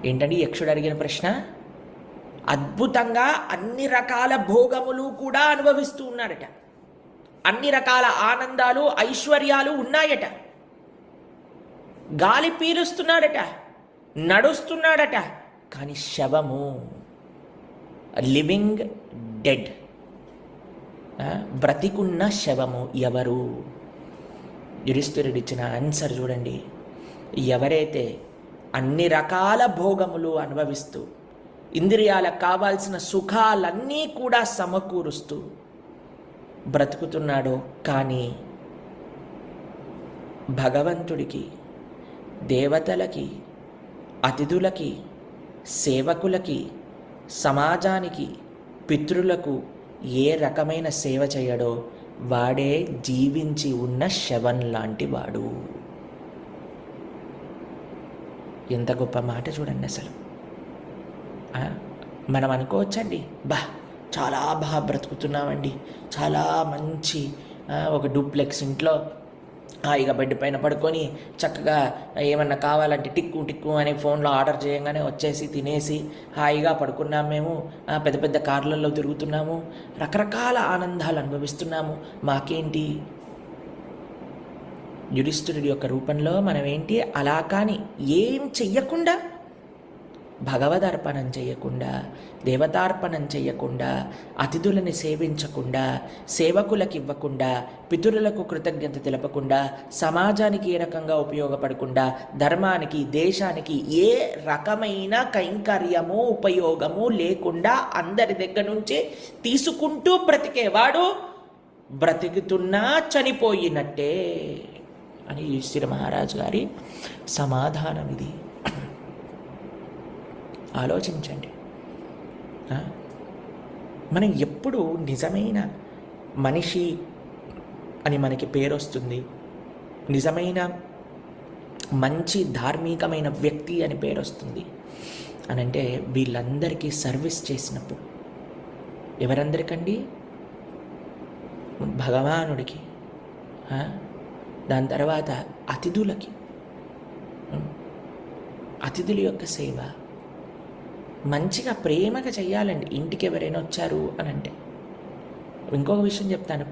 ఏంటండి యక్షుడు అడిగిన ప్రశ్న? అద్భుతంగా అన్ని రకాల భోగములు కూడా అనుభవిస్తూ ఉన్నాడట, అన్ని రకాల ఆనందాలు ఐశ్వర్యాలు ఉన్నాయట, గాలి పీలుస్తున్నాడట, నడుస్తున్నాడట, కానీ శవము, లివింగ్ డెడ్, బ్రతికున్న శవము ఎవరు? యుధిష్ఠిరుడు ఇచ్చిన ఆన్సర్ చూడండి. ఎవరైతే అన్ని రకాల భోగములు అనుభవిస్తూ ఇంద్రియాలకు కావాల్సిన సుఖాలన్నీ కూడా సమకూరుస్తూ బ్రతుకుతున్నాడో, కానీ భగవంతుడికి, దేవతలకి, అతిథులకి, సేవకులకి, సమాజానికి, పితృలకు ఏ రకమైన సేవ చేయడో వాడే జీవించి ఉన్న శవం లాంటి వాడు. ఎంత గొప్ప మాట చూడండి అసలు. మనం అనుకోవచ్చండి, చాలా బాగా బ్రతుకుతున్నామండి, చాలా మంచి ఒక డూప్లెక్స్ ఇంట్లో హాయిగా బెడ్ పైన పడుకొని చక్కగా ఏమన్నా కావాలంటే టిక్కు టిక్కు అనే ఫోన్లో ఆర్డర్ చేయగానే వచ్చేసి తినేసి హాయిగా పడుకున్నాము, మేము పెద్ద పెద్ద కార్లలో తిరుగుతున్నాము, రకరకాల ఆనందాలు అనుభవిస్తున్నాము, మాకేంటి? యుధిష్ఠిరుడి యొక్క రూపంలో మనం ఏంటి? అలా కానీ ఏం చెయ్యకుండా, భగవదర్పణం చేయకుండా, దేవతార్పణం చేయకుండా, అతిథులని సేవించకుండా, సేవకులకు ఇవ్వకుండా, పితరులకు కృతజ్ఞత తెలపకుండా, సమాజానికి ఏ రకంగా ఉపయోగపడకుండా, ధర్మానికి, దేశానికి ఏ రకమైన కైంకర్యము ఉపయోగము లేకుండా అందరి దగ్గర నుంచి తీసుకుంటూ బ్రతికేవాడు బ్రతికుతున్నా చనిపోయినట్టే అని యుధిష్ఠిర మహారాజు గారి సమాధానం ఇది. ఆలోచించండి. మనం ఎప్పుడు నిజమైన మనిషి అని మనకి పేరు వస్తుంది, నిజమైన మంచి ధార్మికమైన వ్యక్తి అని పేరు వస్తుంది అని అంటే వీళ్ళందరికీ సర్వీస్ చేసినప్పుడు. ఎవరందరికండి? భగవానుడికి, దాని తర్వాత అతిథులకి, అతిథుల యొక్క సేవ మంచిగా ప్రేమగా చెయ్యాలండి. ఇంటికి ఎవరైనా వచ్చారు అని అంటే ఇంకొక విషయం చెప్తాను,